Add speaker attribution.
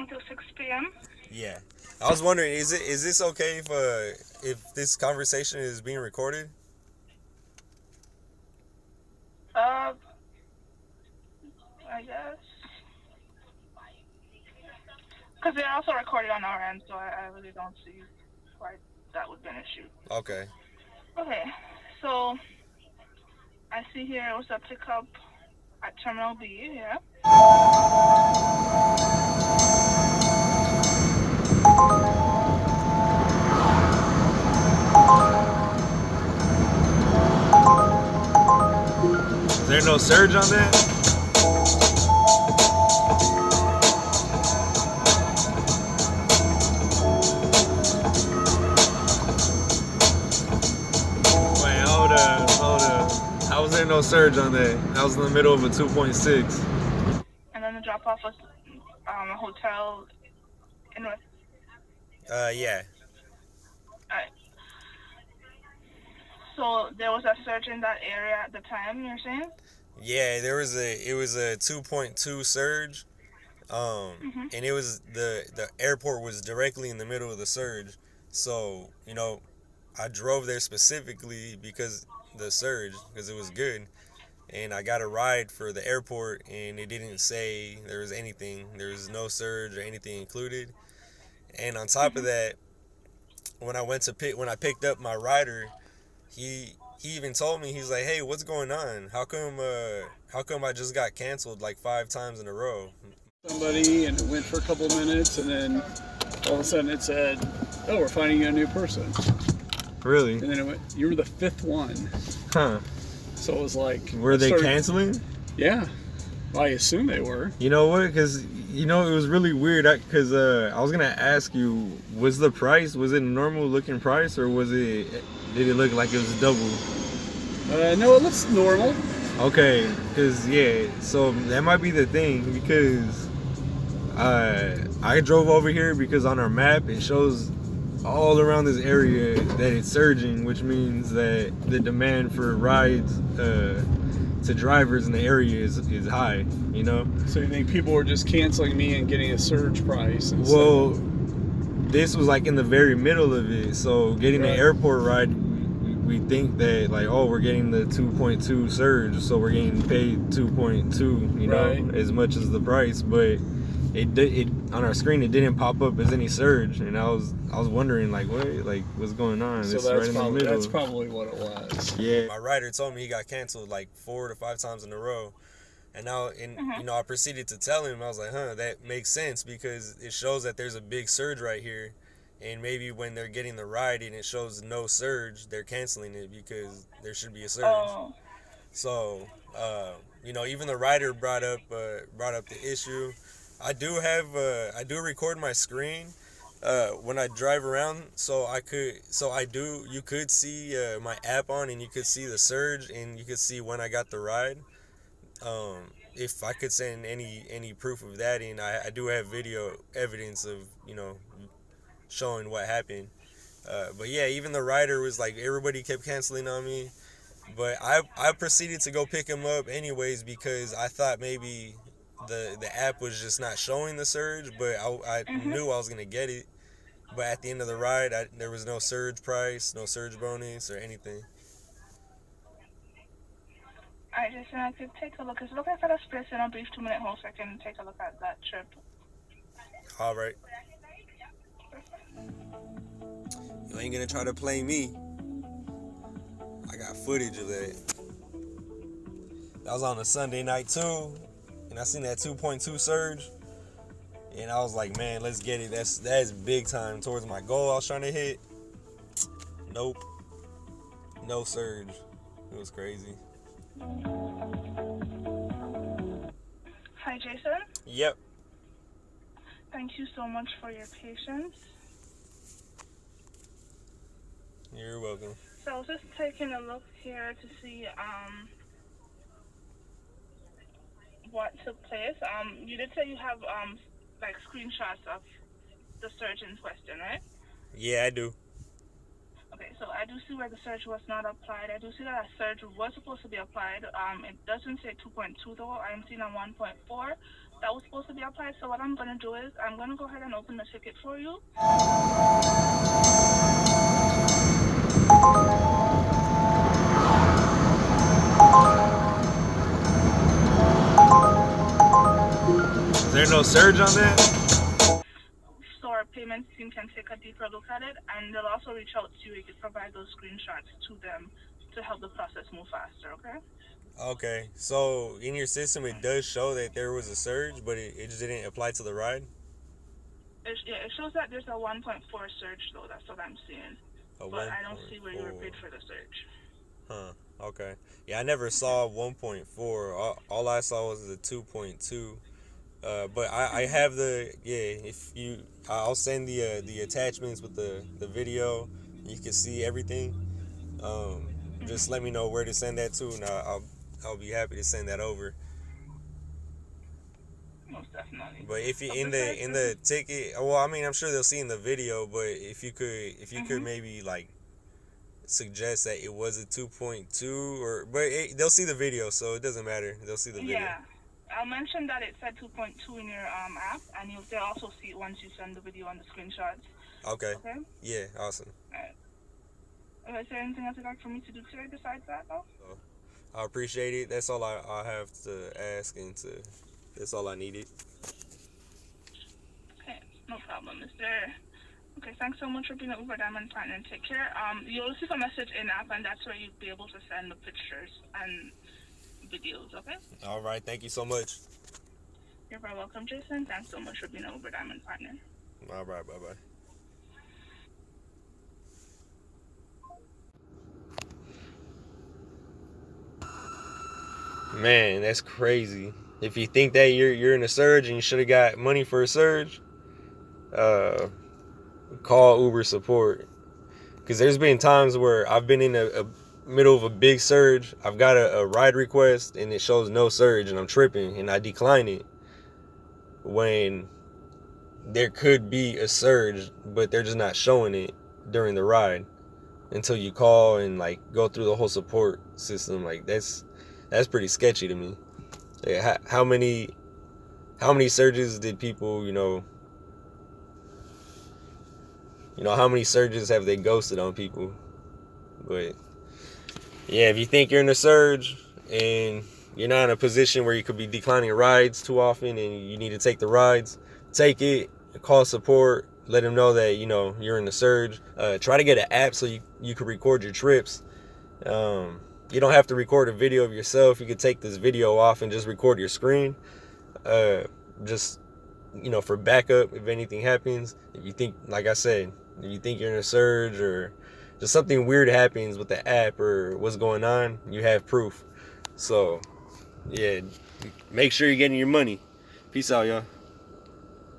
Speaker 1: until 6 p.m.
Speaker 2: Yeah. I was wondering, is this okay if this conversation is being recorded?
Speaker 1: Uh, I guess. Because they're also recorded on our end, so I really don't see why that would be an issue.
Speaker 2: Okay.
Speaker 1: Okay, so I see here it was a pickup at Terminal B, yeah.
Speaker 2: Is there no surge on that? Wait, hold up. How was there no surge on that? I was in the middle of a 2.6.
Speaker 1: And then the drop off was a hotel in West.
Speaker 2: Yeah.
Speaker 1: Alright. So there was a surge in that area at the time, you're saying?
Speaker 2: Yeah, it was a 2.2 surge.
Speaker 1: Mm-hmm.
Speaker 2: And it was the airport was directly in the middle of the surge. So, I drove there specifically because the surge because it was good, and I got a ride for the airport, and it didn't say there was anything. There was no surge or anything included. And on top of
Speaker 1: Mm-hmm.
Speaker 2: that, when I picked up my rider, he even told me, he's like, "Hey, what's going on? How come I just got canceled like 5 times in a row?"
Speaker 3: Somebody and it went for a couple minutes and then all of a sudden it said, "Oh, we're finding you a new person."
Speaker 2: Really?
Speaker 3: And then it went, "You were the fifth one."
Speaker 2: Huh?
Speaker 3: So it was like,
Speaker 2: Were they canceling?
Speaker 3: Yeah, well, I assume they were.
Speaker 2: You know what? Because it was really weird. Because I was gonna ask you, was the price, was it a normal looking price, or did it look like it was double?
Speaker 3: No, it looks normal.
Speaker 2: Okay, because yeah, so that might be the thing, because I drove over here because on our map it shows all around this area that it's surging, which means that the demand for rides to drivers in the area is high,
Speaker 3: So you think people were just canceling me and getting a surge price?
Speaker 2: Well, this was like in the very middle of it, so getting the airport ride, we think that like, oh, we're getting the 2.2 surge, so we're getting paid 2.2, as much as the price, but it on our screen it didn't pop up as any surge, and I was wondering like, what's going on?
Speaker 3: So that's probably what it was.
Speaker 2: Yeah, my rider told me he got canceled like 4 to 5 times in a row. And now,
Speaker 1: Mm-hmm.
Speaker 2: I proceeded to tell him, I was like, that makes sense, because it shows that there's a big surge right here. And maybe when they're getting the ride and it shows no surge, they're canceling it because there should be a surge.
Speaker 1: Oh.
Speaker 2: So, even the rider brought up the issue. I do record my screen when I drive around, you could see my app on, and you could see the surge, and you could see when I got the ride. If I could send any proof of that, and I do have video evidence of showing what happened. But yeah, even the rider was like, everybody kept canceling on me, but I proceeded to go pick him up anyways, because I thought maybe the app was just not showing the surge, but I
Speaker 1: Mm-hmm.
Speaker 2: knew I was gonna get it. But at the end of the ride, there was no surge price, no surge bonus, or anything.
Speaker 1: I just I could take a look. It's looking for the space in a brief 2-minute hold so I can take a look at that trip.
Speaker 2: All right. You ain't gonna try to play me. I got footage of that. That was on a Sunday night too, and I seen that 2.2 surge, and I was like, man, let's get it. That's big time towards my goal I was trying to hit. Nope, no surge. It was crazy.
Speaker 1: Hi, Jason.
Speaker 2: Yep.
Speaker 1: Thank you so much for your patience.
Speaker 2: You're welcome.
Speaker 1: So I was just taking a look here to see what took place. You did say you have like screenshots of the surge in question, right?
Speaker 2: Yeah, I do.
Speaker 1: Okay, so I do see where the surge was not applied. I do see that a surge was supposed to be applied. It doesn't say 2.2 though. I'm seeing a 1.4, that was supposed to be applied. So what I'm going to do is I'm going to go ahead and open the ticket for you.
Speaker 2: Is there no surge on that?
Speaker 1: So our payment team can take a deeper look at it, and they'll also reach out to you. You can provide those screenshots to them to help the process move faster, okay?
Speaker 2: Okay, so in your system it does show that there was a surge, but it just didn't apply to the ride?
Speaker 1: It shows that there's a 1.4 surge, though. That's what I'm seeing. But I don't see where you were paid for the surge.
Speaker 2: Huh, okay. Yeah, I never saw 1.4. All I saw was the 2.2. But I have I'll send the attachments with the video. You can see everything. Just let me know where to send that to, and I'll be happy to send that over.
Speaker 1: Most definitely.
Speaker 2: But if you in the ticket, well, I mean, I'm sure they'll see in the video. But if you could maybe like suggest that it was a 2.2, they'll see the video, so it doesn't matter. They'll see the video.
Speaker 1: Yeah. I'll mention that it said 2.2 in your app, and they'll also see it once you send the video on the screenshots.
Speaker 2: Okay.
Speaker 1: Okay?
Speaker 2: Yeah, awesome.
Speaker 1: All right. Is there anything else you'd like for me to do today besides that, though?
Speaker 2: I appreciate it. That's all I have to ask, that's all I needed.
Speaker 1: Okay, no problem. Okay, thanks so much for being an Uber Diamond partner, and take care. You'll receive a message in-app, and that's where you'll be able to send the pictures and videos, okay?
Speaker 2: All right, thank you so much.
Speaker 1: You're very welcome, Jason. Thanks so much for being an Uber Diamond partner.
Speaker 2: All right, bye-bye. Man, that's crazy. If you think that you're in a surge and you should have got money for a surge, call Uber support. Because there's been times where I've been in a middle of a big surge. I've got a ride request and it shows no surge, and I'm tripping and I decline it when there could be a surge, but they're just not showing it during the ride until you call and like go through the whole support system. Like that's pretty sketchy to me. Yeah, how many surges did people, how many surges have they ghosted on people? But yeah, if you think you're in a surge and you're not in a position where you could be declining rides too often and you need to take the rides, take it, call support, let them know that, you're in a surge. Try to get an app so you can record your trips. You don't have to record a video of yourself. You could take this video off and just record your screen. Just, for backup if anything happens. If you think, like I said, if you think you're in a surge or just something weird happens with the app or what's going on, you have proof. So, yeah, make sure you're getting your money. Peace out, y'all.